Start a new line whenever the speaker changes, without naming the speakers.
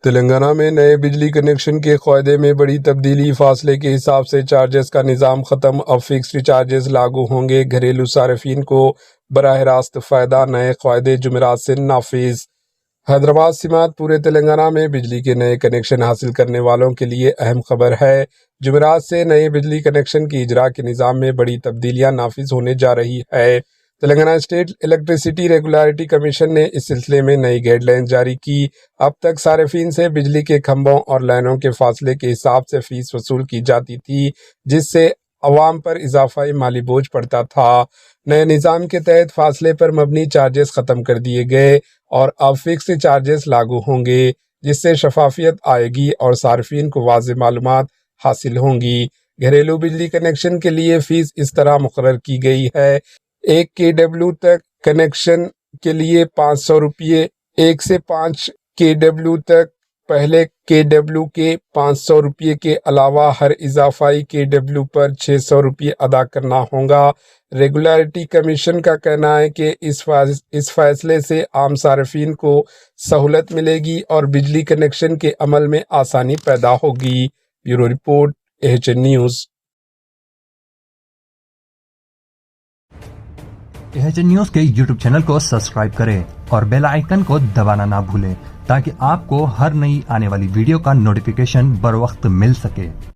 تلنگانہ میں نئے بجلی کنیکشن کے قاعدے میں بڑی تبدیلی، فاصلے کے حساب سے چارجز کا نظام ختم، اب فکسڈ چارجز لاگو ہوں گے، گھریلو صارفین کو براہ راست فائدہ، نئے قاعدے جمعرات سے نافذ۔ حیدرآباد سمیت پورے تلنگانہ میں بجلی کے نئے کنیکشن حاصل کرنے والوں کے لیے اہم خبر ہے۔ جمعرات سے نئے بجلی کنیکشن کی اجرا کے نظام میں بڑی تبدیلیاں نافذ ہونے جا رہی ہے۔ Telangana state electricity regulatory commission نے اس سلسلے میں نئی گائیڈ لائن جاری کی۔ اب تک صارفین سے بجلی کے کھمبوں اور لائنوں کے فاصلے کے حساب سے فیس وصول کی جاتی تھی، جس سے عوام پر اضافی مالی بوجھ پڑتا تھا۔ نئے نظام کے تحت فاصلے پر مبنی چارجز ختم کر دیے گئے اور اب فکسڈ چارجز لاگو ہوں گے، جس سے شفافیت آئے گی اور صارفین کو واضح معلومات حاصل ہوں گی۔ گھریلو بجلی کنیکشن کے لیے فیس اس طرح مقرر کی گئی ہے: 1 kW تک کنیکشن کے لیے 500 روپے، 1 سے 5 kW تک پہلے kW کے 500 روپے کے علاوہ ہر اضافی kW پر 600 روپے ادا کرنا ہوگا۔ ریگولیٹری کمیشن کا کہنا ہے کہ اس فیصلے سے عام صارفین کو سہولت ملے گی اور بجلی کنیکشن کے عمل میں آسانی پیدا ہوگی۔ Bureau report, AHN news.
AHN news کے YouTube چینل کو سبسکرائب کریں اور بیل آئیکن کو دبانا نہ بھولیں تاکہ آپ کو ہر نئی آنے والی ویڈیو کا نوٹیفیکیشن بر وقت مل سکے۔